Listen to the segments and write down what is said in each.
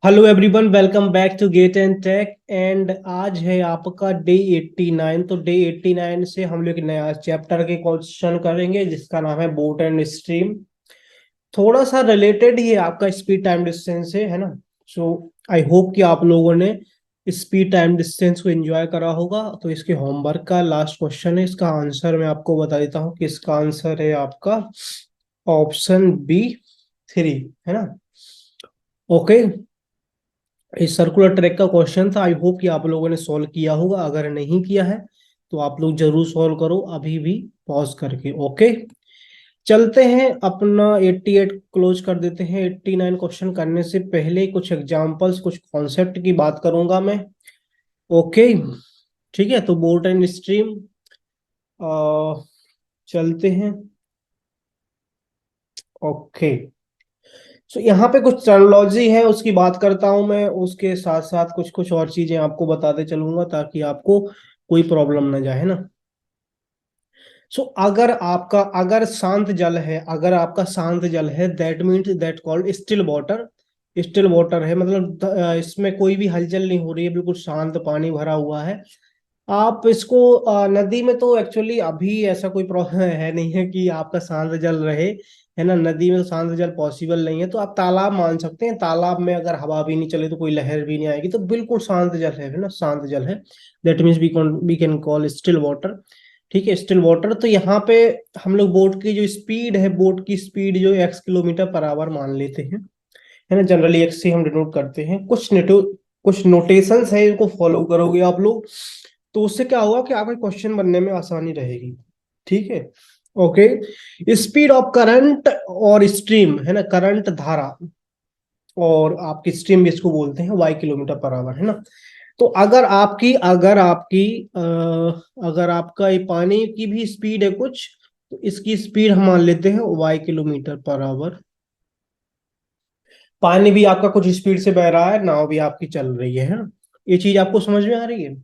Hello everyone, welcome back to gate and tech. And आज है आपका डे 89। तो डे 89 से हम लोग एक नया चैप्टर के क्वेश्चन करेंगे जिसका नाम है बोट एंड स्ट्रीम। थोड़ा सा रिलेटेड ही है आपका स्पीड टाइम डिस्टेंस से, है ना। सो आई होप कि आप लोगों ने स्पीड टाइम डिस्टेंस को एंजॉय करा होगा। तो इसके होमवर्क का लास्ट क्वेश्चन है, इसका आंसर मैं आपको बता देता हूँ कि इसका आंसर है आपका ऑप्शन बी 3, है ना। ओके, इस सर्कुलर ट्रैक का क्वेश्चन था। आई होप कि आप लोगों ने सॉल्व किया होगा। अगर नहीं किया है तो आप लोग जरूर सॉल्व करो अभी भी, पॉज करके। ओके, चलते हैं अपना 88 क्लोज कर देते हैं। 89 क्वेश्चन करने से पहले कुछ एग्जांपल्स, कुछ कॉन्सेप्ट की बात करूंगा मैं। ओके, ठीक है। तो बोट एंड स्ट्रीम चलते हैं। ओके, सो यहाँ पे कुछ टर्मिनोलॉजी है उसकी बात करता हूँ मैं, उसके साथ साथ कुछ कुछ और चीजें आपको बताते चलूंगा ताकि आपको कोई प्रॉब्लम ना जाए, है ना। सो अगर शांत जल है, अगर आपका शांत जल है, that means that called still water. Still water है मतलब इसमें कोई भी हलचल नहीं हो रही है, बिल्कुल शांत पानी भरा हुआ है। आप इसको नदी में तो एक्चुअली अभी ऐसा कोई प्रॉब्लम है नहीं है कि आपका शांत जल रहे, है ना। नदी में तो शांत जल पॉसिबल नहीं है, तो आप तालाब मान सकते हैं। तालाब में अगर हवा भी नहीं चले तो कोई लहर भी नहीं आएगी, तो बिल्कुल शांत जल है ना, शांत जल है। That means we can call still water. ठीक है, स्टिल वाटर। तो यहाँ पे हम लोग बोट की जो स्पीड है, बोट की स्पीड जो x किलोमीटर पर आवर मान लेते हैं, है ना। जनरली x से हम डिनोट करते हैं। कुछ नोटेशंस है, इनको फॉलो करोगे आप लोग तो उससे क्या होगा कि आपके क्वेश्चन बनने में आसानी रहेगी। ठीक है, ओके। स्पीड ऑफ करंट और स्ट्रीम, है ना, करंट धारा, और आपकी स्ट्रीम भी इसको बोलते हैं, y किलोमीटर पर आवर, है ना। तो अगर आपका ये पानी की भी स्पीड है कुछ, तो इसकी स्पीड हम मान लेते हैं y किलोमीटर पर आवर। पानी भी आपका कुछ स्पीड से बह रहा है, नाव भी आपकी चल रही है ना। ये चीज आपको समझ में आ रही है।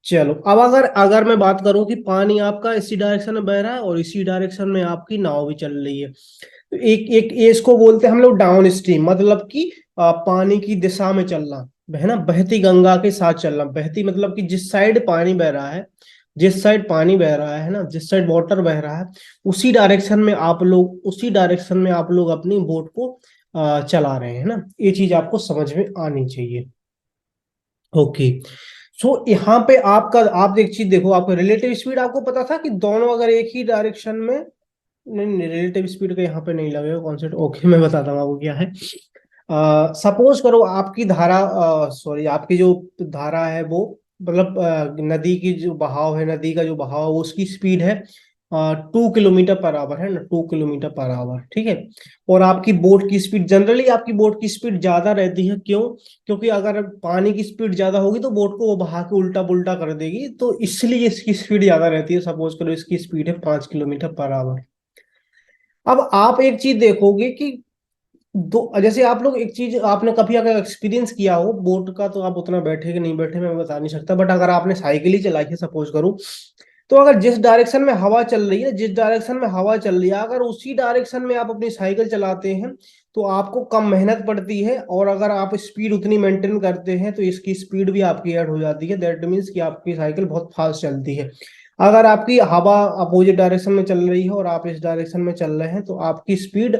चलो, अब अगर अगर मैं बात करूं कि पानी आपका इसी डायरेक्शन में बह रहा है और इसी डायरेक्शन में आपकी नाव भी चल रही है, तो एक एक ये इसको बोलते हैं हम लोग डाउन स्ट्रीम, मतलब कि पानी की दिशा में चलना, है ना। बहती गंगा के साथ चलना। बहती मतलब कि जिस साइड पानी बह रहा है, जिस साइड पानी बह रहा है ना, जिस साइड वाटर बह रहा है, उसी डायरेक्शन में आप लोग अपनी बोट को चला रहे हैं ना। ये चीज आपको समझ में आनी चाहिए। ओके, सो यहाँ पे आप एक चीज देखो, आपका रिलेटिव स्पीड आपको पता था कि दोनों अगर एक ही डायरेक्शन में, नहीं नहीं, रिलेटिव स्पीड का यहाँ पे नहीं लगेगा कॉन्सेप्ट। ओके, मैं बताता हूँ आपको क्या है। सपोज करो आपकी धारा, सॉरी, आपकी जो धारा है वो, मतलब नदी की जो बहाव है, नदी का जो बहाव है, वो उसकी स्पीड है 2 किलोमीटर पर आवर, है ना, 2 किलोमीटर पर आवर। ठीक है, और आपकी बोट की स्पीड, जनरली आपकी बोट की स्पीड ज्यादा रहती है। क्यों? क्योंकि अगर पानी की स्पीड ज्यादा होगी तो बोट को वो बहा के उल्टा पुल्टा कर देगी, तो इसलिए इसकी स्पीड ज्यादा रहती है। सपोज करो इसकी स्पीड है 5 किलोमीटर पर आवर। अब आप एक चीज देखोगे कि दो, जैसे आप लोग एक चीज, आपने कभी अगर एक्सपीरियंस किया हो बोट का, तो आप उतना बैठे कि नहीं बैठे मैं बता नहीं सकता, बट अगर आपने साइकिल ही चलाई है सपोज करो, तो अगर जिस डायरेक्शन में हवा चल रही है, जिस डायरेक्शन में हवा चल रही है, अगर उसी डायरेक्शन में आप अपनी साइकिल चलाते हैं तो आपको कम मेहनत पड़ती है, और अगर आप स्पीड उतनी मेंटेन करते हैं तो इसकी स्पीड भी आपकी ऐड हो जाती है। दैट मीन्स कि आपकी साइकिल बहुत फास्ट चलती है। अगर आपकी हवा अपोजिट डायरेक्शन में चल रही है और आप इस डायरेक्शन में चल रहे हैं तो आपकी स्पीड,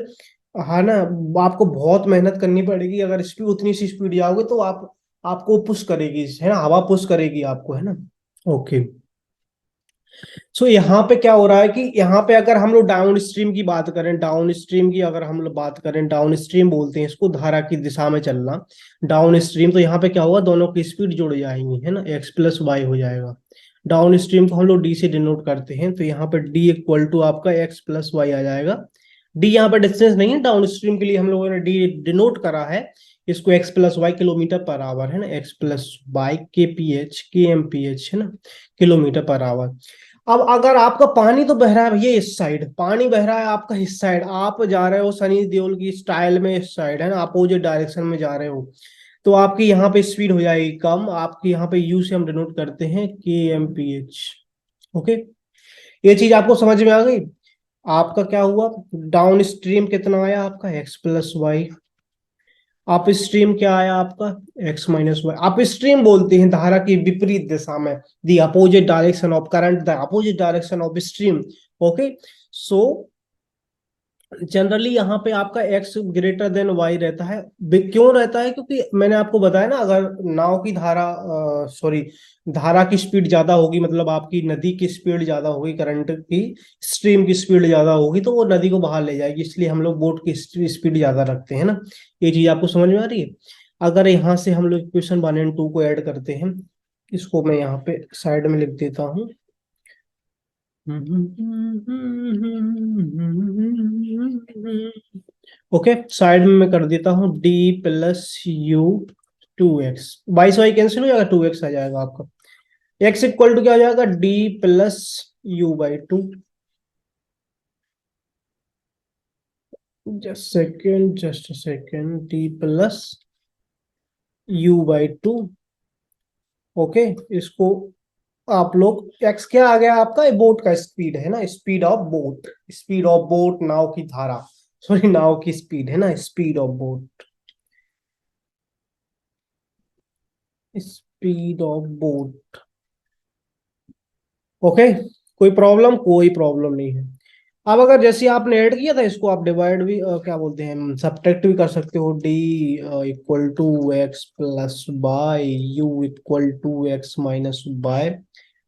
है ना, आपको बहुत मेहनत करनी पड़ेगी। अगर स्पीड उतनी सी स्पीड जाओगे तो आपको पुश करेगी, है ना, हवा पुश करेगी आपको, है ना। ओके, सो यहाँ पे क्या हो रहा है कि यहाँ पे अगर हम लोग डाउन स्ट्रीम की बात करें, डाउन स्ट्रीम की अगर हम लोग बात करें, डाउन स्ट्रीम बोलते हैं इसको, धारा की दिशा में चलना, डाउन स्ट्रीम। तो यहाँ पे क्या होगा, दोनों की स्पीड जुड़ जाएंगी, है ना, एक्स प्लस वाई हो जाएगा। डाउन स्ट्रीम को हम लोग डी से डिनोट करते हैं, तो यहाँ पे डी इक्वल टू आपका एक्स प्लस वाई आ जाएगा। डी यहाँ पे डिस्टेंस नहीं है, डाउन स्ट्रीम के लिए हम लोगों ने डी डिनोट करा है इसको, X plus Y kilometre per hour, है ना, X plus Y K M P H, है ना, किलोमीटर पर आवर। अब अगर आपका पानी तो बह रहा है भैया इस साइड, पानी बह रहा है आपका इस साइड, आप जा रहे हो सनी देओल की स्टाइल में इस साइड, है ना, अपोजिट डायरेक्शन में जा रहे हो, तो आपकी यहाँ पे स्पीड हो जाएगी कम। आपकी यहाँ पे यू से हम डिनोट करते हैं के एम पी एच। ओके, ये चीज आपको समझ में आ गई। आपका क्या हुआ, डाउन स्ट्रीम कितना आया आपका, X plus Y. Up stream क्या आया आपका, x minus Y. Up stream बोलते हैं धारा की विपरीत दिशा में, the opposite direction of current, the opposite direction of stream. Okay, so generally यहाँ पे आपका x ग्रेटर देन y रहता है। क्यों रहता है, क्योंकि मैंने आपको बताया ना, अगर नाव की धारा, सॉरी, धारा की स्पीड ज्यादा होगी, मतलब आपकी नदी की स्पीड ज्यादा होगी, करंट की स्ट्रीम की स्पीड ज्यादा होगी, तो वो नदी को बाहर ले जाएगी, इसलिए हम लोग बोट की स्पीड ज्यादा रखते हैं ना। ये चीज आपको समझ में आ रही है। अगर यहाँ से हम लोग इक्वेशन 1 और 2 को ऐड करते हैं, इसको मैं यहाँ पे साइड में लिख देता हूँ। ओके, साइड में मैं कर देता हूँ d plus you 2x, 22y cancel हो जाएगा, 2x आ जाएगा आपका। x इक्वल टू क्या हो जाएगा, d plus u/2। Just second, d plus u/2। Okay, इसको आप लोग, x क्या आ गया आपका, बोट का स्पीड है ना, speed of boat, speed of boat, नाव की धारा, सॉरी नाव की स्पीड है ना, speed of boat, speed of boat. Okay, कोई प्रॉब्लम नहीं है। अब अगर जैसे आपने ऐड किया था, इसको आप डिवाइड भी, क्या बोलते हैं, सब्ट्रैक्ट भी कर सकते हो। d equal to X plus Y, U equal to X minus Y,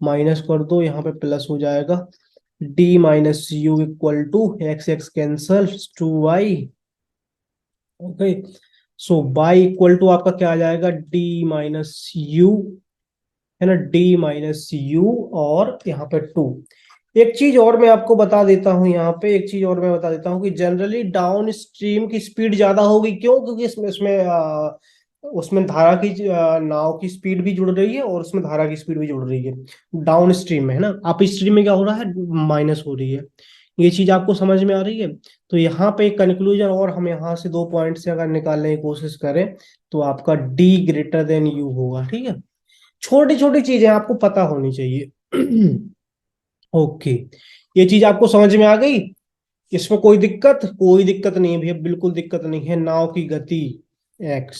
minus कर दो, यहाँ पे प्लस हो जाएगा। d minus U equal to X, X cancel, 2y। Okay, so Y equal to आपका क्या आ जाएगा, d माइनस यू, है ना, d माइनस यू, और यहाँ पे 2। एक चीज और मैं आपको बता देता हूँ, यहाँ पे एक चीज और मैं बता देता हूँ कि जनरली डाउन स्ट्रीम की स्पीड ज्यादा होगी। क्यों, क्योंकि इसमें इसमें उसमें धारा की, नाव की स्पीड भी जुड़ रही है, और उसमें धारा की स्पीड भी जुड़ रही है डाउन स्ट्रीम में, है ना। अप स्ट्रीम में क्या हो रहा है, माइनस हो रही है। ये चीज आपको समझ में आ रही है। तो यहाँ पे एक कंक्लूजन, और हम यहाँ से 2 पॉइंट से अगर निकालने की कोशिश करें, तो आपका डी ग्रेटर देन यू होगा, ठीक है। छोटी छोटी चीजें आपको पता होनी चाहिए। ओके, ये चीज आपको समझ में आ गई। इसमें कोई दिक्कत नहीं है भैया, बिल्कुल दिक्कत नहीं है। नाव की गति x,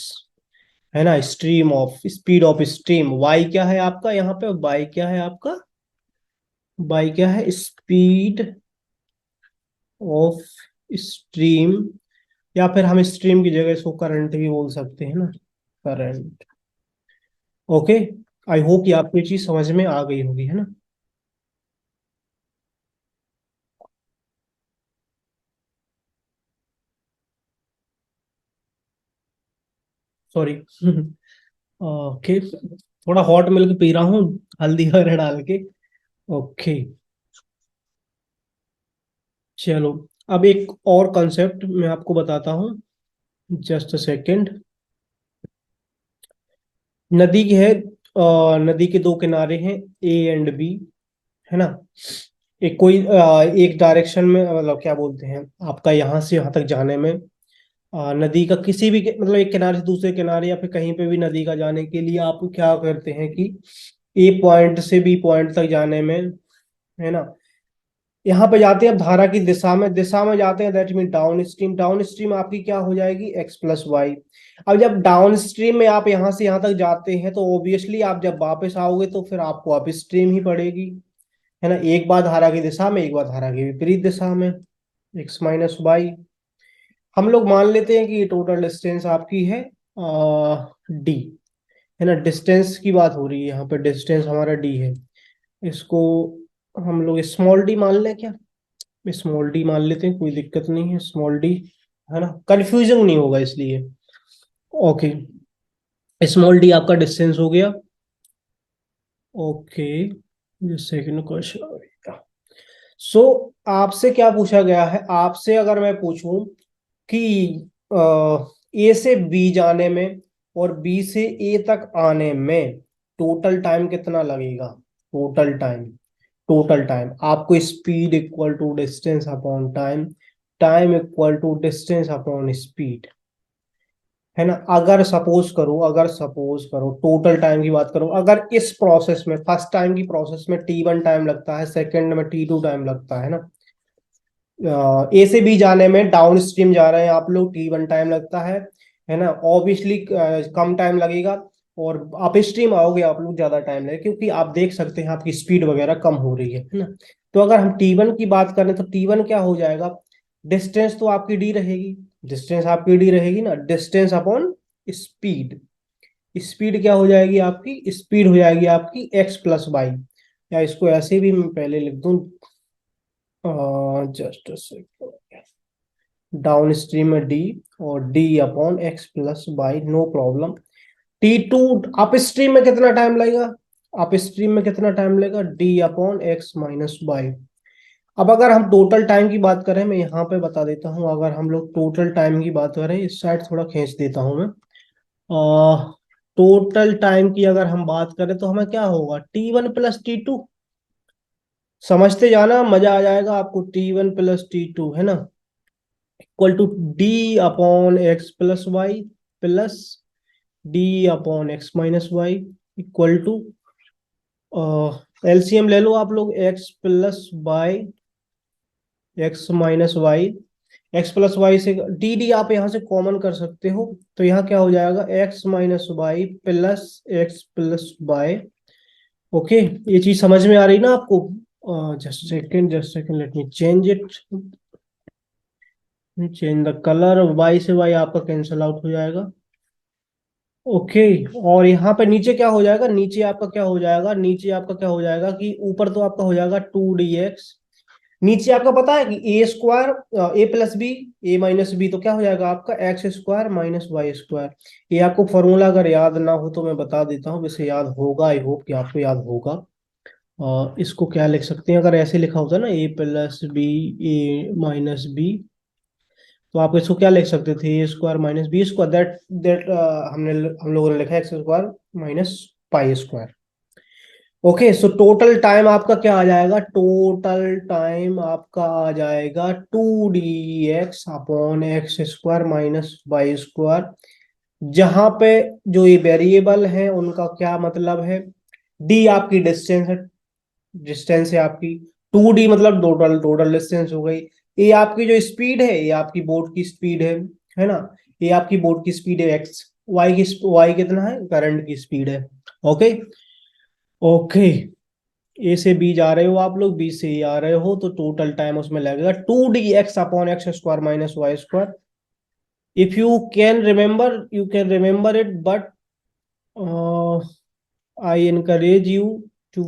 है ना, stream of, speed of stream, y क्या है आपका, यहाँ पे y क्या है आपका, y क्या है, स्पीड ऑफ स्ट्रीम, या फिर हम स्ट्रीम की जगह इसको करंट भी बोल सकते हैं ना, करंट। ओके, आई होप ये आपको ये चीज समझ में आ गई होगी, है ना। सॉरी। ओके, थोड़ा हॉट मिल्क पी रहा हूँ, हल्दी वगैरह डाल के। ओके, चलो, अब एक और कंसेप्ट मैं आपको बताता हूँ, जस्ट अ सेकेंड। नदी की है, नदी के 2 किनारे हैं, ए एंड बी, है ना। एक डायरेक्शन में, मतलब क्या बोलते हैं, आपका यहाँ से यहाँ तक जाने में, नदी का किसी भी मतलब एक किनारे से दूसरे किनारे, या फिर कहीं पे भी नदी का जाने के लिए आप क्या करते हैं कि ए पॉइंट से बी पॉइंट तक जाने में, है ना, यहाँ पे जाते हैं, अब धारा की दिशा में जाते हैं, that mean down stream. Down stream आपकी क्या हो जाएगी, एक्स प्लस वाई। अब जब डाउन स्ट्रीम में आप यहाँ से यहाँ तक जाते हैं, तो ऑब्वियसली आप जब वापस आओगे, तो फिर आपको अप स्ट्रीम ही पड़ेगी, है ना। एक बार धारा की दिशा में, एक बार धारा की विपरीत दिशा में, एक्स माइनस वाई। हम लोग मान लेते हैं कि ये टोटल डिस्टेंस आपकी है डी, है ना। डिस्टेंस की बात हो रही है यहाँ पे, डिस्टेंस हमारा डी है। इसको हम लोग स्मॉल डी मान लें क्या, स्मॉल डी मान लेते हैं, कोई दिक्कत नहीं है, स्मॉल डी, है ना, कंफ्यूजन नहीं होगा इसलिए। ओके, स्मॉल डी आपका डिस्टेंस हो गया। Okay, second question. सो आपसे क्या पूछा गया है, आपसे अगर मैं पूछूं कि ए से बी जाने में और बी से ए तक आने में टोटल टाइम कितना लगेगा, टोटल टाइम आपको, speed equal to distance upon time, time equal to distance upon speed, है ना। अगर सपोज करो टोटल टाइम की बात करो, अगर इस प्रोसेस में, फर्स्ट टाइम की प्रोसेस में T1 टाइम लगता है, सेकंड में T2 टाइम लगता है ना। ए से बी जाने में डाउन स्ट्रीम जा रहे हैं आप लोग, T1 टाइम लगता है। है ना, ऑब्वियसली कम टाइम लगेगा। और आप स्ट्रीम आओगे आप लोग ज्यादा टाइम लगेगा, क्योंकि आप देख सकते हैं आपकी स्पीड वगैरह कम हो रही है ना। तो अगर हम T1 की बात करें तो T1 क्या हो जाएगा, डिस्टेंस तो आपकी डी रहेगी, डिस्टेंस आपकी डी रहेगी ना, डिस्टेंस अपॉन स्पीड। स्पीड क्या हो जाएगी आपकी, स्पीड हो जाएगी आपकी x+y। या इसको ऐसे भी मैं पहले लिख दूं, जस्ट डाउन स्ट्रीम में डी, और D upon x+y, no problem. T2 up stream में कितना टाइम लगेगा, अप स्ट्रीम में कितना टाइम लगेगा, d/x-y। अब अगर हम टोटल टाइम की बात करें, मैं यहाँ पे बता देता हूँ, अगर हम लोग टोटल टाइम की बात करें, इस साइड थोड़ा खींच देता हूँ मैं। टोटल टाइम की अगर हम बात करें तो हमें क्या होगा, T1 + T2। समझते जाना, मजा आ जाएगा आपको। T1 + T2 है ना, equal to d/x+y plus d/x-y, equal to, LCM ले लो आप लोग, x+y, x+y से डी डी आप यहाँ से कॉमन कर सकते हो। तो यहाँ क्या हो जाएगा, x-y प्लस x+y। ओके, ये चीज समझ में आ रही ना आपको। Just second let me change it, change the colour. y से y आपका कैंसिल आउट हो जाएगा। ओके, और यहाँ पे नीचे क्या हो जाएगा, नीचे आपका क्या हो जाएगा, नीचे आपका क्या हो जाएगा कि ऊपर तो आपका हो जाएगा 2dx, नीचे आपका पता है कि a² a+b a-b, तो क्या हो जाएगा आपका x² - y²। ये आपको फॉर्मूला अगर याद ना हो तो मैं बता देता हूँ, वैसे याद होगा, आई होप कि आपको याद होगा। इसको क्या लिख सकते हैं, अगर ऐसे लिखा होता है ना a+b तो आप इसको क्या लिख सकते थे, a² - b², दैट हम लोगों ने लिखा x² - π²। Okay, so total time आपका क्या आ जाएगा, टोटल टाइम आपका आ जाएगा 2dx/x² - y²। जहां पे जो ये वेरिएबल है उनका क्या मतलब है, डी आपकी डिस्टेंस है, डिस्टेंस है आपकी, 2d मतलब टोटल टोटल डिस्टेंस हो गई। ये आपकी जो स्पीड है, ये आपकी बोट की स्पीड है ना, ये आपकी बोट की स्पीड है x। y कितना है, करंट की स्पीड है। ओके, ओके, ए से बी जा रहे हो आप लोग, बी से ए आ रहे हो, तो टोटल टाइम उसमें लगेगा 2dx/x² - y²। If you can remember, you can remember it, but I encourage you to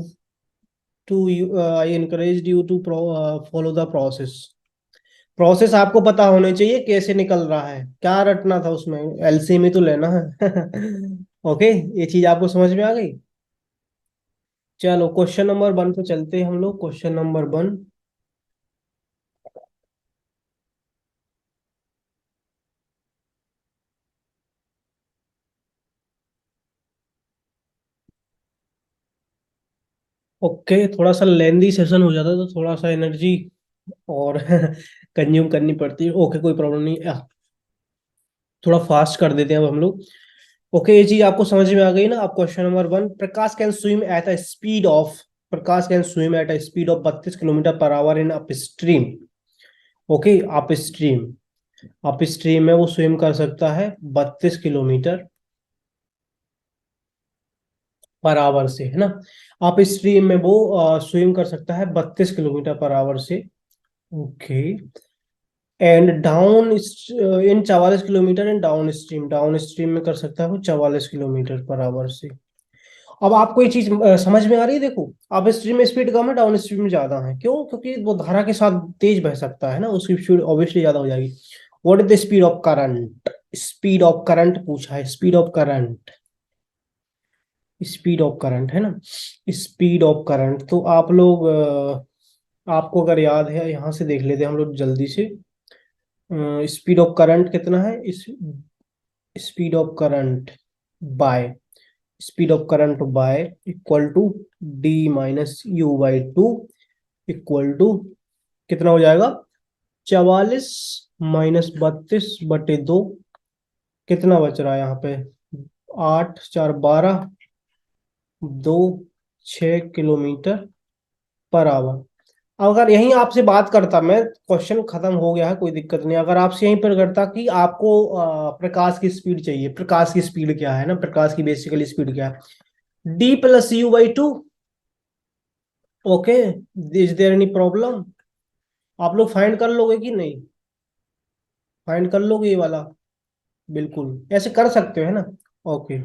I encourage you to follow the process. Process आपको पता होने चाहिए कैसे निकल रहा है, क्या रटना था उसमें, एलसीएम ही तो लेना है। ओके, ये चीज आपको समझ में आ गई। चलो क्वेश्चन नंबर 1 पे चलते हैं हम लोग, क्वेश्चन नंबर 1। ओके, थोड़ा सा लेंदी सेशन हो जाता है तो थोड़ा सा एनर्जी और कंज्यूम करनी पड़ती है। ओके, कोई प्रॉब्लम नहीं, थोड़ा फास्ट कर देते हैं अब हम लोग। ओके, ये चीज आपको समझ में आ गई ना। अब question number 1, Prakash can swim at a speed of 32 kilometre per our in up stream. Okay, up stream, up stream में वो स्विम कर सकता है 32 किलोमीटर पर आवर से, है ना। अप स्ट्रीम में वो स्विम कर सकता है 32 किलोमीटर पर आवर से। Okay, and down in 44 kilometre in down stream, down stream में कर सकता है वो 44 किलोमीटर पर आवर से। अब आपको ये चीज समझ में आ रही है, देखो, अप स्ट्रीम में स्पीड कम है, डाउन स्ट्रीम में ज्यादा है, क्यों, क्योंकि वो धारा के साथ तेज बह सकता है ना, उसकी स्पीड ऑब्वियसली ज्यादा हो जाएगी। What is the speed of current, speed of current पूछा है, speed of current, speed of current है ना, स्पीड ऑफ करंट। तो आप लोग आपको अगर याद है, यहाँ से देख लेते हैं हम लोग जल्दी से। स्पीड ऑफ करंट कितना है, इस speed of current Y speed of current Y equal to d - u/2, equal to कितना हो जाएगा, 44 - 32/2। कितना बच रहा है यहाँ पे, 8 × 4 = 12, 6 किलोमीटर पर आवर। अगर यहीं आपसे बात करता मैं, क्वेश्चन खत्म हो गया है, कोई दिक्कत नहीं। अगर आपसे यहीं पर करता कि आपको प्रकाश की स्पीड चाहिए, प्रकाश की स्पीड क्या है ना, प्रकाश की बेसिकली स्पीड क्या है, d+u/2। Okay, is there any problem? आप लोग फाइंड कर लोगे कि नहीं? फाइंड कर लोगे ये वाला? बिल्कुल ऐसे कर सकते हो, है ना। ओके,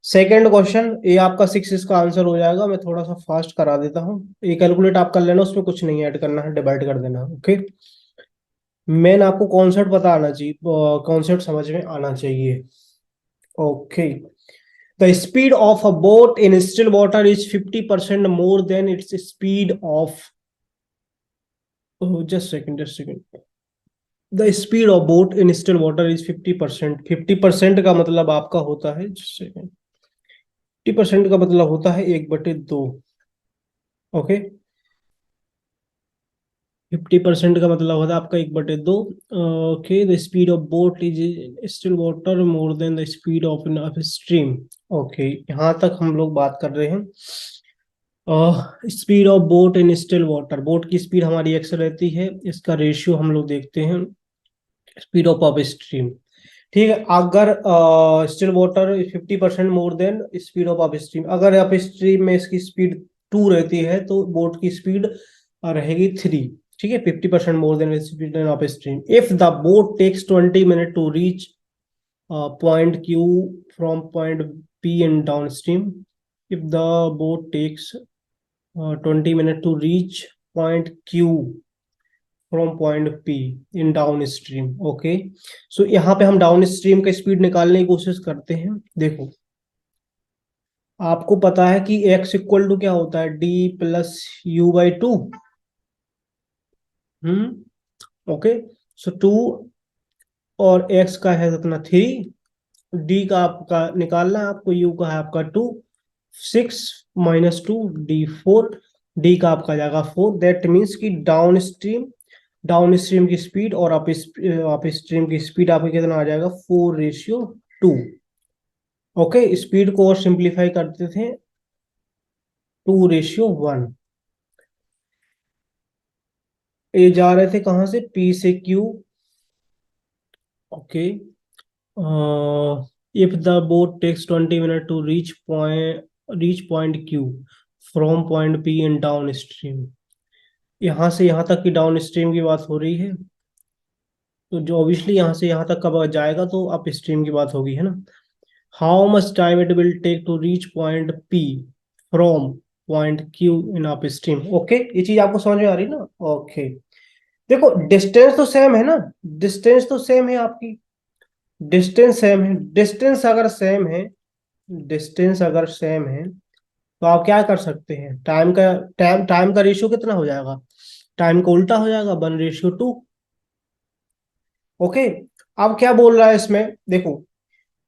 सेकंड क्वेश्चन, ये आपका 6 इसका आंसर हो जाएगा। मैं थोड़ा सा फास्ट करा देता हूँ, ये कैलकुलेट आप कर लेना, उसमें कुछ नहीं ऐड करना है, डिवाइड कर देना। ओके, मेन आपको कॉन्सेप्ट पता आना चाहिए, कॉन्सेप्ट समझ में आना चाहिए। Okay, the speed of a boat in still water is 50% more then its speed of, just second, the speed of boat in still water is 50%। 50% का मतलब आपका होता है, जस्ट सेकंड, 50% का मतलब होता है 1/2। ओके, 50% का मतलब होता है आपका 1/2। Okay, the speed of boat is still water more than the speed of in of stream. Okay, यहाँ तक हम लोग बात कर रहे हैं। Speed of boat in still water, boat की स्पीड हमारी एक्स रहती है, इसका रेशियो हम लोग देखते हैं स्पीड ऑफ स्ट्रीम। ठीक है, अगर still water 50% more than speed of up stream, अगर अप स्ट्रीम में इसकी स्पीड 2 रहती है तो बोट की स्पीड रहेगी 3। ठीक है, 50% more than speed of stream. If the boat takes 20 minute to reach point Q from point P in down stream, if the boat takes 20 minute to reach point Q from point P in down stream. Okay, so यहाँ पे हम down stream का speed निकालने की कोशिश करते हैं। देखो, आपको पता है कि x इक्वल टू क्या होता है, d+u/2। ओके, सो 2 और x का है अपना 3, d का आपका निकालना है आपको, u का है आपका 2, 6 - 2 d4, d का आपका जाएगा 4। दैट मीन्स कि डाउन स्ट्रीम की स्पीड और अप स्ट्रीम की स्पीड आपको कितना आ जाएगा, 4:2। ओके, स्पीड को और सिंप्लीफाई करते थे, 2:1। ये जा रहे थे कहाँ से, P से Q। Okay, if the boat takes 20 minute to reach point Q from point P in down stream, यहाँ से यहाँ तक की डाउन स्ट्रीम की बात हो रही है, तो जो ऑब्वियसली यहाँ से यहाँ तक कब जाएगा तो अप स्ट्रीम की बात होगी, है ना। How much time it will take to reach point P from point Q in up stream. Okay, ये चीज आपको समझ में आ रही ना। ओके, देखो डिस्टेंस तो सेम है ना, डिस्टेंस तो सेम है आपकी, डिस्टेंस सेम है। डिस्टेंस अगर सेम है तो आप क्या कर सकते हैं, टाइम का रेशियो कितना हो जाएगा, टाइम का उल्टा हो जाएगा, 1:2। ओके, अब क्या बोल रहा है इसमें, देखो,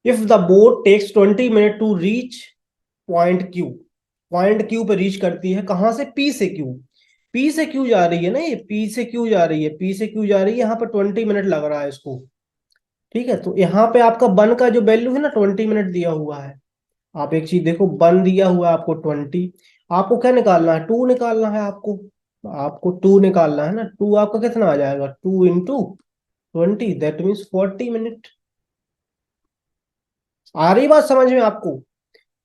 if the boat takes 20 minute to reach point Q पे रीच करती है कहां से, पी से क्यू। पी से क्यू जा रही है ना, ये पी से क्यू जा रही है, पी से क्यू जा रही है, यहाँ पर 20 मिनट लग रहा है इसको। ठीक है, तो यहाँ पे आपका बन का जो वैल्यू है ना, 20 मिनट दिया हुआ है। आप एक चीज देखो, बन दिया हुआ है आपको 20, आपको क्या निकालना है, 2 निकालना है आपको। आपको 2 निकालना है ना, 2 आपका कितना आ जाएगा, 2 × 20, दैट मीन्स 40 मिनट। आ रही बात समझ में आपको?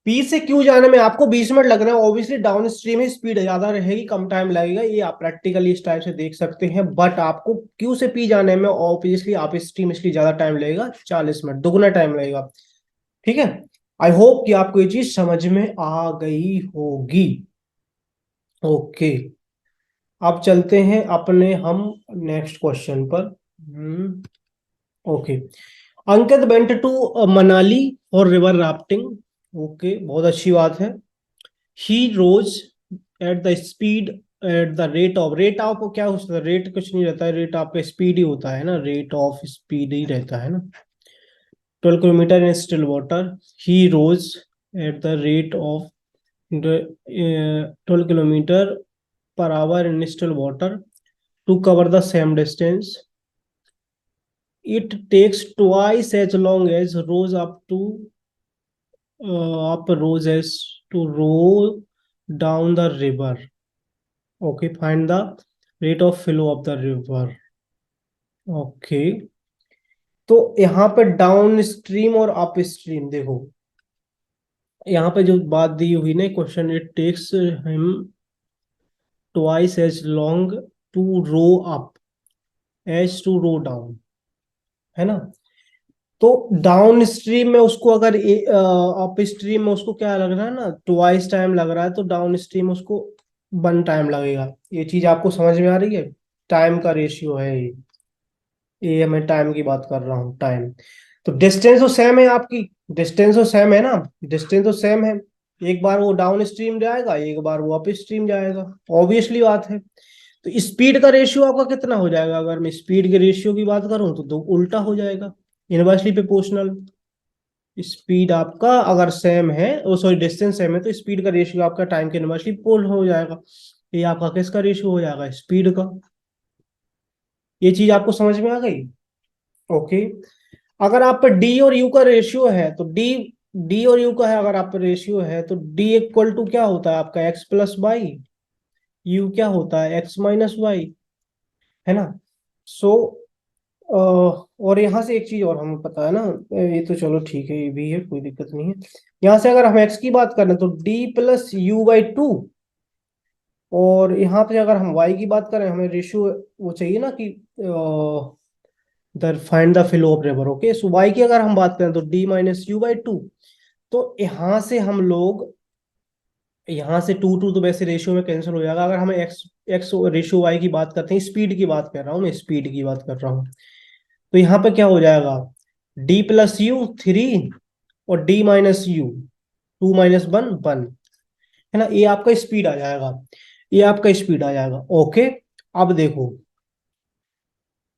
पी से क्यू जाने में आपको 20 मिनट लग रहे हैं, ऑब्वियसली डाउन स्ट्रीम में स्पीड ज्यादा रहेगी, कम टाइम लगेगा, ये आप प्रैक्टिकली इस टाइप से देख सकते हैं। बट आपको क्यू से पी जाने में ऑब्वियसली आप स्ट्रीम इसलिए ज्यादा टाइम लगेगा, 40 मिनट, दुगना टाइम लगेगा। ठीक है, आई होप कि आपको ये चीज समझ में आ गई होगी। ओके, अब चलते हैं अपने हम नेक्स्ट क्वेश्चन पर। Okay, Ankit went to Manali for river rafting. Okay, बहुत अच्छी बात है। He rows at the speed, at the rate of क्या होता है, रेट कुछ नहीं रहता है, रेट आपका स्पीड ही होता है ना, रेट ऑफ स्पीड ही रहता है ना। 12 kilometre in still water, he rows at the rate of 12 kilometre per hour in still water to cover the same distance. It takes twice as long as rows up rows as to row down the river. Okay, find the rate of flow of the river. Okay, तो यहाँ पे down stream और up stream देखो, यहाँ पे जो बात दी हुई ना question, it takes him twice as long to row up as to row down, है ना। तो डाउन स्ट्रीम में उसको अगर अप स्ट्रीम में उसको क्या लग रहा है ना, ट्वाइस टाइम लग रहा है, तो डाउन स्ट्रीम में उसको 1 टाइम लगेगा। ये चीज आपको समझ में आ रही है? टाइम का रेशियो है ये मैं टाइम की बात कर रहा हूँ, टाइम। तो डिस्टेंस तो सेम है आपकी, डिस्टेंस तो सेम है ना, डिस्टेंस तो सेम है। एक बार वो डाउन स्ट्रीम जाएगा, एक बार वो अप स्ट्रीम जाएगा, ऑब्वियसली बात है। तो स्पीड का रेशियो आपका कितना हो जाएगा? अगर मैं स्पीड के रेशियो की बात करूं तो दो उल्टा हो जाएगा, इनवर्सली प्रोपोर्शनल। स्पीड आपका अगर सेम है, ओ सॉरी डिस्टेंस सेम है, तो स्पीड का रेशियो आपका टाइम के इनवर्सली पोल हो जाएगा। ये आपका किसका रेशियो हो जाएगा? स्पीड का। ये चीज आपको समझ में आ गई? ओके। अगर आप पे डी और यू का रेशियो है तो डी डी और यू का है, अगर आप पे रेशियो है तो डी इक्वल टू क्या होता है आपका? X plus Y. यू क्या होता है? एक्स माइनस वाई, है ना। सो और यहाँ से एक चीज और हमें पता है ना, ये तो चलो ठीक है, ये भी है, कोई दिक्कत नहीं है। यहाँ से अगर हम एक्स की बात करें तो D plus you by to, और यहाँ पे अगर हम वाई की बात करें, हमें रेशियो वो चाहिए ना कि find the flow of river. Okay, so Y की अगर हम बात करें तो D minus U by two. तो यहाँ से हम लोग, यहाँ से टू टू तो वैसे रेशियो में कैंसिल हो जाएगा। अगर हमें एक्स एक्स रेशियो वाई की बात करते हैं, स्पीड की बात कर रहा हूँ मैं, स्पीड की बात कर रहा हूँ, तो यहाँ पे क्या हो जाएगा? डी प्लस यू 3, और डी माइनस यू 2 - 1 1, है ना। ये आपका स्पीड आ जाएगा, ये आपका स्पीड आ जाएगा। ओके, अब देखो,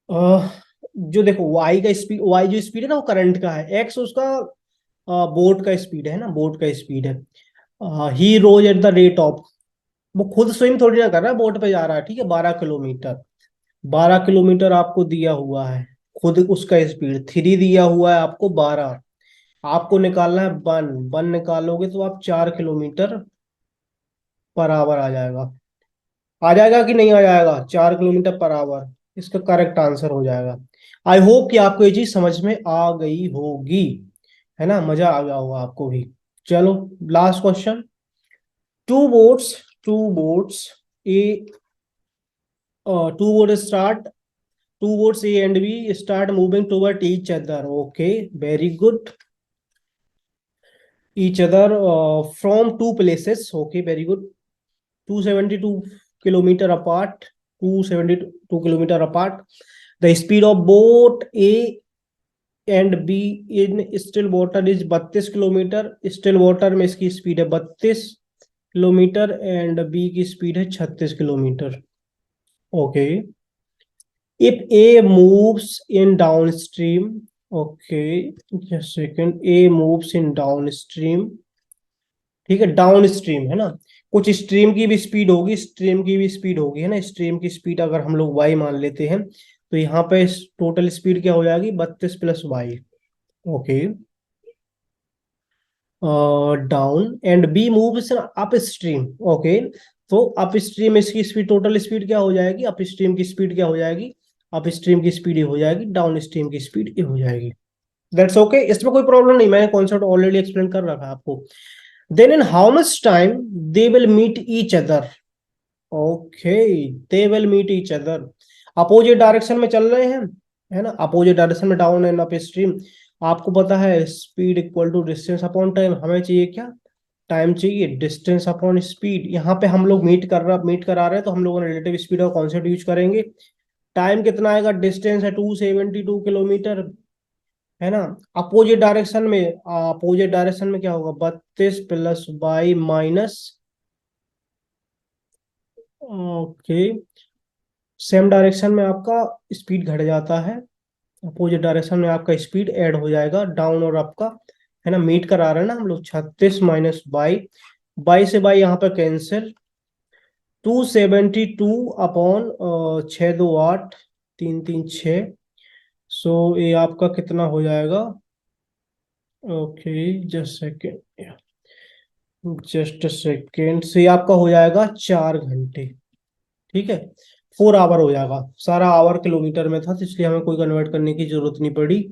जो देखो वाई का स्पीड, वाई जो स्पीड है ना वो करंट का है, एक्स उसका बोट का स्पीड है ना, बोट का स्पीड है। He rows at the rate of, वो खुद स्विम थोड़ी ना कर रहा है, बोट पे जा रहा है, ठीक है, 12 किलोमीटर। 12 किलोमीटर आपको दिया हुआ है, खुद उसका स्पीड 3 दिया हुआ है आपको, 12 आपको निकालना है। वन वन निकालोगे तो आप 4 किलोमीटर पर आवर आ जाएगा। आ जाएगा कि नहीं आ जाएगा? 4 किलोमीटर पर आवर इसका करेक्ट आंसर हो जाएगा। आई होप कि आपको ये चीज समझ में आ गई होगी, है ना, मजा आ गया होगा आपको भी। चलो, last question. Two boats two boats A two boat start two boats A and B start moving toward each other. Okay, very good. Each other from two places. Okay, very good. 272 kilometer apart. 272 kilometer apart. The speed of boat A and B in still water is 32 kilometre. still water में इसकी speed है 32 kilometre, and B की speed है 36 kilometre. Okay, if A moves in downstream, okay, just second, A moves in downstream, ठीक है, downstream है ना, कुछ स्ट्रीम की भी स्पीड होगी, स्ट्रीम की भी स्पीड होगी, है ना। स्ट्रीम की स्पीड अगर हम लोग y मान लेते हैं, तो यहाँ पे टोटल स्पीड क्या हो जाएगी? 32 + y। Okay, down and B moves up stream. Okay, तो अप स्ट्रीम इसकी स्पीड, टोटल स्पीड क्या हो जाएगी? अप स्ट्रीम की स्पीड क्या हो जाएगी? अप स्ट्रीम की स्पीड ये हो जाएगी, डाउन स्ट्रीम की स्पीड ये हो जाएगी। दैट्स ओके, इसमें कोई प्रॉब्लम नहीं, मैंने कॉन्सेप्ट ऑलरेडी एक्सप्लेन कर रखा है आपको। Then in how much time they will meet each other? Okay, they will meet each other, opposite direction में चल रहे हैं, है ना, अपोजिट डायरेक्शन में, डाउन एंड अप स्ट्रीम। आपको पता है speed equal to distance upon time, हमें चाहिए क्या? टाइम चाहिए, डिस्टेंस अपॉन स्पीड। यहाँ पे हम लोग मीट करा रहे हैं, तो हम लोग रिलेटिव स्पीड का कॉन्सेप्ट यूज करेंगे। टाइम कितना आएगा? डिस्टेंस है 272 किलोमीटर, है ना। अपोजिट डायरेक्शन में क्या होगा? 32 + y ओके, सेम डायरेक्शन में आपका स्पीड घट जाता है, अपोजिट डायरेक्शन में आपका स्पीड ऐड हो जाएगा, डाउन और अप का, है ना। मीट करा रहे हैं ना हम लोग, 36 - 22, बाई से बाई यहाँ पे कैंसिल। 272 अपॉन 6 × 2 = 8, 3 × 3 = 6। सो ये आपका कितना हो जाएगा? Okay, just second, just second से आपका हो जाएगा 4 घंटे। ठीक है, 4 आवर हो जाएगा, सारा आवर किलोमीटर में था तो इसलिए हमें कोई कन्वर्ट करने की जरूरत नहीं पड़ी।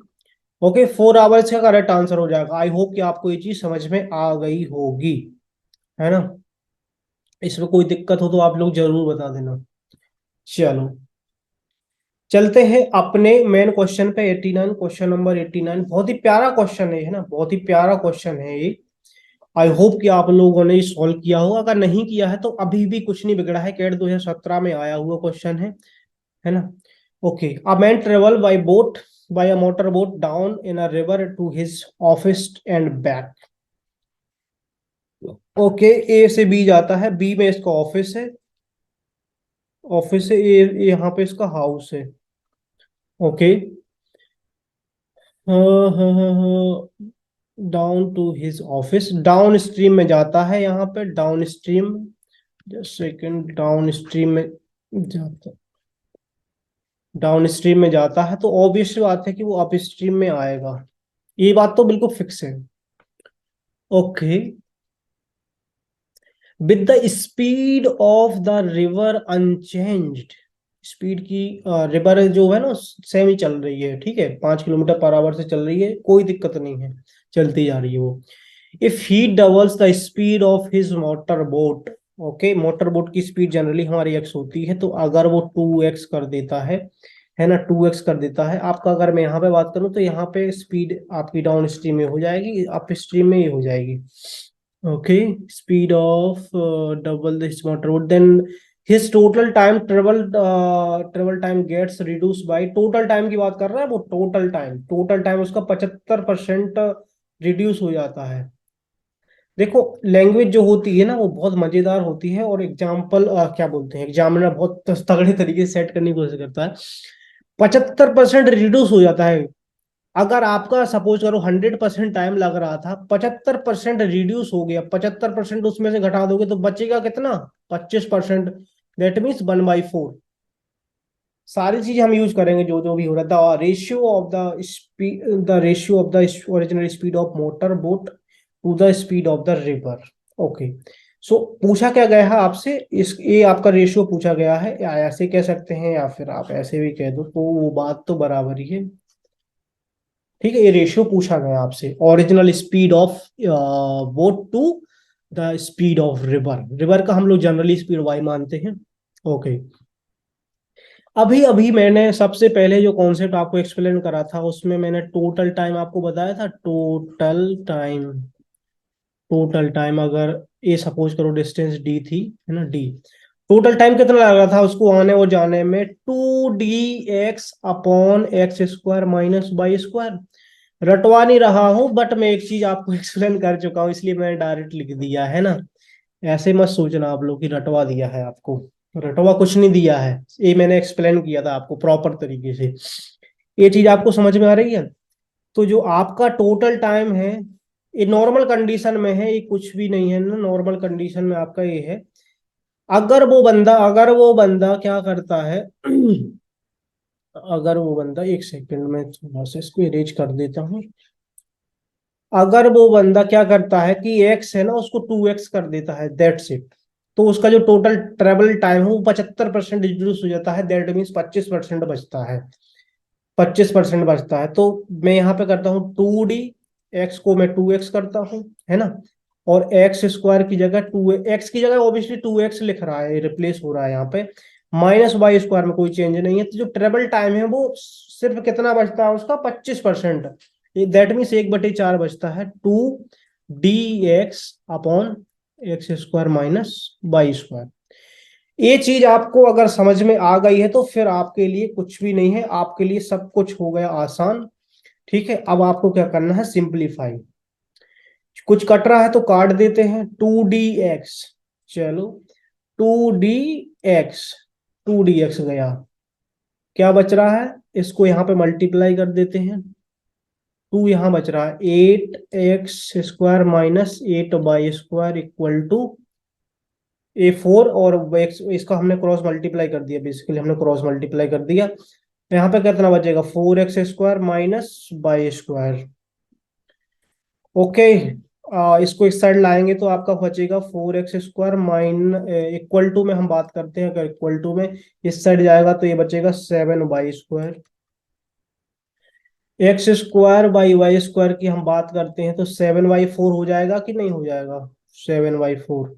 ओके, 4 आवर्स का करेक्ट आंसर हो जाएगा। आई होप कि आपको ये चीज समझ में आ गई होगी, है ना। इसमें कोई दिक्कत हो तो आप लोग जरूर बता देना। चलो चलते हैं अपने मेन क्वेश्चन पे, 89, क्वेश्चन नंबर 89। बहुत ही प्यारा क्वेश्चन है ना, बहुत ही प्यारा क्वेश्चन है ये। आई होप कि आप लोगों ने सॉल्व किया होगा, अगर नहीं किया है तो अभी भी कुछ नहीं बिगड़ा है, कैट 2017 में आया हुआ क्वेश्चन है ना। Okay, a man travel by boat, by a motor boat down in a river to his office and back. Okay, A से बी जाता है, बी में इसका ऑफिस है, ऑफिस से ए, यहाँ पे इसका हाउस है। ओके, हाँ हाँ हाँ हाँ, down to his office, down stream में जाता है, यहाँ पे down stream, just second, down stream में जाता, डाउन स्ट्रीम में जाता है तो ऑब्वियस बात है कि वो अप स्ट्रीम में आएगा, ये बात तो बिल्कुल फिक्स है। Okay, with the speed of the river unchanged, speed की रिवर जो है ना सेम ही चल रही है, ठीक है, 5 किलोमीटर पर आवर से चल रही है, कोई दिक्कत नहीं है, चलती जा रही है वो। If he doubles the speed of his motor boat, okay, motor boat की स्पीड जनरली हमारी एक्स होती है, तो अगर वो 2x कर देता है ना, 2x कर देता है आपका, अगर मैं यहाँ पे बात करूँ तो यहाँ पे स्पीड आपकी डाउन स्ट्रीम में हो जाएगी, अप स्ट्रीम में ही हो जाएगी। Okay, speed of double this motor boat, then his total time travel time gets reduce by, total time की बात कर रहा है वो, टोटल टाइम उसका 75% रिड्यूस हो जाता है। देखो, लैंग्वेज जो होती है ना वो बहुत मजेदार होती है, और एग्जाम्पल क्या बोलते हैं, एग्जामिनर बहुत तगड़े तरीके से सेट करने की कोशिश करता है। 75% रिड्यूस हो जाता है, अगर आपका सपोज करो 100% टाइम लग रहा था, 75% रिड्यूस हो गया, 75% उसमें से घटा दोगे तो बचेगा कितना, 25%, दैट मीन्स 1/4। सारी चीजें हम यूज करेंगे जो जो भी हो रहा है, the ratio of the speed, the ratio of the original speed of motor boat to the speed of the river. Okay, so पूछा क्या गया है आपसे, इस ये आपका रेशियो पूछा गया है, या ऐसे कह सकते हैं या फिर आप ऐसे भी कह दो, तो वो बात तो बराबर ही है। ठीक है, ये रेशियो पूछा गया आपसे, original speed of boat to the speed of river, river का हम लोग जनरली स्पीड वाई मानते हैं। ओके, अभी अभी मैंने सबसे पहले जो कॉन्सेप्ट आपको एक्सप्लेन करा था उसमें मैंने टोटल टाइम आपको बताया था, टोटल टाइम अगर ये सपोज करो डिस्टेंस डी थी, है ना, डी, टोटल टाइम कितना लग रहा था उसको आने और जाने में, 2dx/x² माइनस बाई स्क्वायर। रटवा नहीं रहा हूं, बट मैं एक चीज आपको एक्सप्लेन कर चुका हूं, इसलिए मैंने डायरेक्ट लिख दिया है ना। ऐसे मत सोचना आप लोग कि रटवा दिया है आपको, रटवा कुछ नहीं दिया है, ये मैंने एक्सप्लेन किया था आपको प्रॉपर तरीके से। ये चीज आपको समझ में आ रही है। तो जो आपका टोटल टाइम है, ये नॉर्मल कंडीशन में है, ये कुछ भी नहीं है ना, नॉर्मल कंडीशन में आपका ये है। अगर वो बंदा क्या करता है अगर वो बंदा, एक सेकंड में थोड़ा सा इसको इरेज कर देता हूँ, अगर वो बंदा क्या करता है कि एक्स है ना उसको 2x कर देता है, दैट्स इट, तो उसका जो टोटल ट्रेवल टाइम है वो 75% रिड्यूस हो जाता है, दैट मीन्स 25% बचता है, 25% बचता है। तो मैं यहाँ पे करता हूँ 2d, एक्स को मैं 2x करता हूँ, है ना, और एक्स स्क्वायर की जगह 2x की जगह ऑब्वियसली 2x लिख रहा है, रिप्लेस हो रहा है यहाँ पे, माइनस वाई स्क्वायर में कोई चेंज नहीं है, तो जो ट्रेवल टाइम है वो सिर्फ कितना बचता है उसका, 25%, दैट मीन्स 1/4 बचता है, 2dx/x² माइनस बाई स्क्वायर। ये चीज आपको अगर समझ में आ गई है तो फिर आपके लिए कुछ भी नहीं है, आपके लिए सब कुछ हो गया आसान। ठीक है, अब आपको क्या करना है, सिंपलीफाई, कुछ कट रहा है तो काट देते हैं, 2dx, चलो 2dx, 2dx गया, क्या बच रहा है, इसको यहाँ पे मल्टीप्लाई कर देते हैं, 2 यहाँ बच रहा है, 8x² minus 8y² equal to A4, और x इसका हमने क्रॉस मल्टीप्लाई कर दिया, बेसिकली हमने क्रॉस मल्टीप्लाई कर दिया, तो यहाँ पे कितना बचेगा, 4x² minus by square. Okay, इसको इस साइड लाएंगे तो आपका बचेगा 4x² माइन इक्वल टू में हम बात करते हैं, अगर इक्वल टू में इस साइड जाएगा तो ये बचेगा 7y²। x² बाई y² की हम बात करते हैं तो 7y4 हो जाएगा कि नहीं हो जाएगा? 7y4।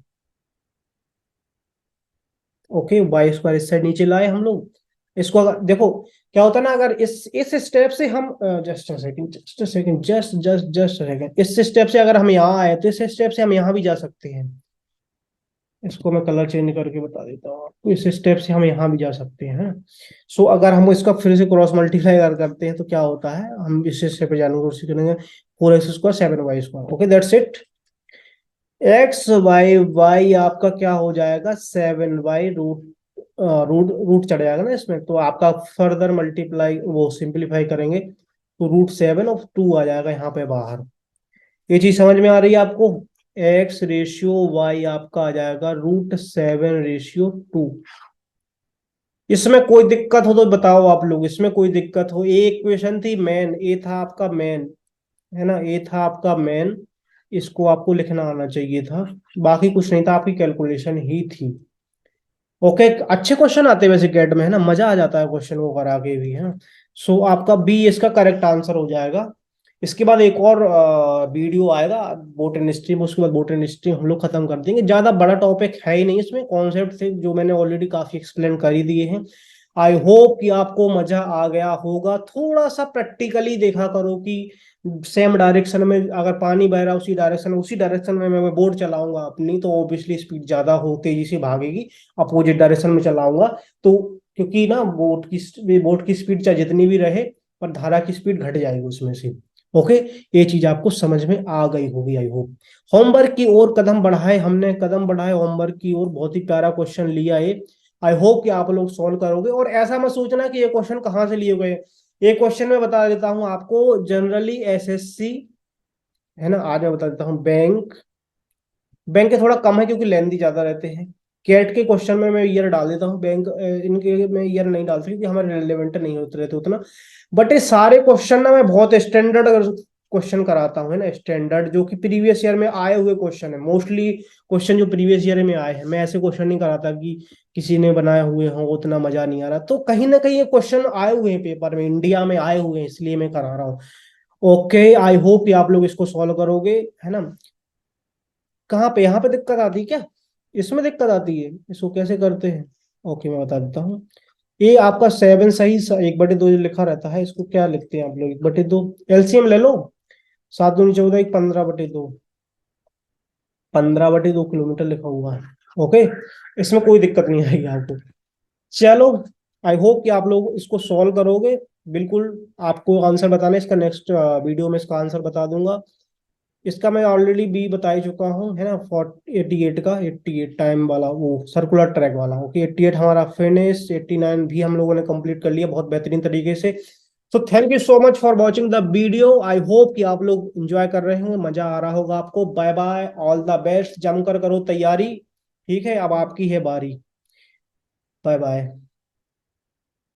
ओके, y² इस साइड नीचे लाए हम लोग। इसको अगर देखो क्या होता है ना, अगर इस स्टेप से हम just second just second just just just second इस स्टेप से अगर हम यहाँ आए तो इस स्टेप से हम यहाँ भी जा सकते हैं। इसको मैं कलर चेंज करके बता देता हूँ आपको, इस स्टेप से हम यहाँ भी जा सकते हैं। सो अगर हम इसका फिर से क्रॉस मल्टीप्लाई अगर करते हैं तो क्या होता है, हम इस स्टेप पे जाने की कोशिश करेंगे। 4x² 7y²। Okay that's it. X Y Y आपका क्या हो जाएगा? 7y रूट रूट रूट चढ़ जाएगा ना इसमें, तो आपका फर्दर मल्टीप्लाई वो सिंपलीफाई करेंगे तो √7 आ जाएगा यहाँ पे बाहर। ये चीज समझ में आ रही है आपको? x/y आपका आ जाएगा √7/2। इसमें कोई दिक्कत हो तो बताओ आप लोग, इसमें कोई दिक्कत हो? ये इक्वेशन थी मेन, ए था आपका मेन, है ना, ए था आपका मेन। इसको आपको लिखना आना चाहिए था, बाकी कुछ नहीं था, आपकी कैलकुलेशन ही थी। ओके, अच्छे क्वेश्चन आते हैं वैसे कैट में, है ना, मजा आ जाता है क्वेश्चन को करा के भी, है ना। सो आपका बी इसका करेक्ट आंसर हो जाएगा। इसके बाद एक और वीडियो आएगा बोटन स्ट्रीम, उसके बाद बोटन स्ट्रीम हम लोग खत्म कर देंगे। ज्यादा बड़ा टॉपिक है ही नहीं, इसमें कॉन्सेप्ट थे जो मैंने ऑलरेडी काफी एक्सप्लेन कर ही दिए हैं। आई होप कि आपको मजा आ गया होगा। थोड़ा सा प्रैक्टिकली देखा करो कि सेम डायरेक्शन में अगर पानी बह रहा है, उसी डायरेक्शन में मैं बोट चलाऊंगा अपनी, तो ऑब्वियसली स्पीड ज्यादा हो, तेजी से भागेगी। अपोजिट डायरेक्शन में चलाऊंगा तो, क्योंकि ना बोट की स्पीड चाहे जितनी भी रहे, पर धारा की स्पीड घट जाएगी उसमें से। ओके, ये चीज आपको समझ में आ गई होगी आई होप। होमवर्क की ओर कदम बढ़ाए हमने, कदम बढ़ाए होमवर्क की ओर। बहुत ही प्यारा क्वेश्चन लिया है। आई होप कि आप लोग सॉल्व करोगे। और ऐसा मत सोचना कि ये क्वेश्चन कहाँ से लिए गए। ये क्वेश्चन मैं बता देता हूँ आपको, जनरली एसएससी, है ना, आज मैं बता देता हूँ। बैंक बैंक के थोड़ा कम है क्योंकि लेंदी ज्यादा रहते हैं। कैट के क्वेश्चन में मैं ईयर डाल देता हूँ, बैंक इनके मैं ईयर नहीं डालती क्योंकि हमारे रिलेवेंट नहीं होते रहते उतना। बट ये सारे क्वेश्चन ना मैं बहुत स्टैंडर्ड क्वेश्चन कराता हूँ, है ना, स्टैंडर्ड जो कि प्रीवियस ईयर में आए हुए क्वेश्चन है। मोस्टली क्वेश्चन जो प्रीवियस ईयर में आए हैं, मैं ऐसे क्वेश्चन नहीं कराता कि किसी ने बनाए हुए हों, उतना मजा नहीं आ रहा। तो कहीं ना कहीं ये क्वेश्चन आए हुए हैं पेपर में, इंडिया में आए हुए हैं, इसलिए मैं करा रहा हूँ। ओके, आई होप कि आप लोग इसको सॉल्व करोगे, है ना। कहाँ पे यहाँ पे दिक्कत आती है क्या? इसमें दिक्कत आती है, इसको कैसे करते हैं? ओके, मैं बता देता हूँ। ये आपका 7 सही 1/2 जो लिखा रहता है, इसको क्या लिखते हैं आप लोग? 1/2 एलसीएम ले लो। 7 दूनी 14, 15/2। 15/2 किलोमीटर लिखा हुआ है। ओके, इसमें कोई दिक्कत नहीं आएगी आपको। चलो, आई होप कि आप लोग इसको सॉल्व करोगे। बिल्कुल आपको आंसर बताना है, इसका नेक्स्ट वीडियो में इसका आंसर बता दूंगा। इसका मैं ऑलरेडी बी बता ही चुका हूँ, है ना। 88 का 88 टाइम वाला वो सर्कुलर ट्रैक वाला। ओके, 88 हमारा फिनिश, 89 भी हम लोगों ने कंप्लीट कर लिया बहुत बेहतरीन तरीके से। तो thank you so much for watching the video. I hope कि आप लोग एंजॉय कर रहे होंगे, मजा आ रहा होगा आपको। Bye bye, all the best, जमकर करो तैयारी। ठीक है, अब आपकी है बारी। Bye bye.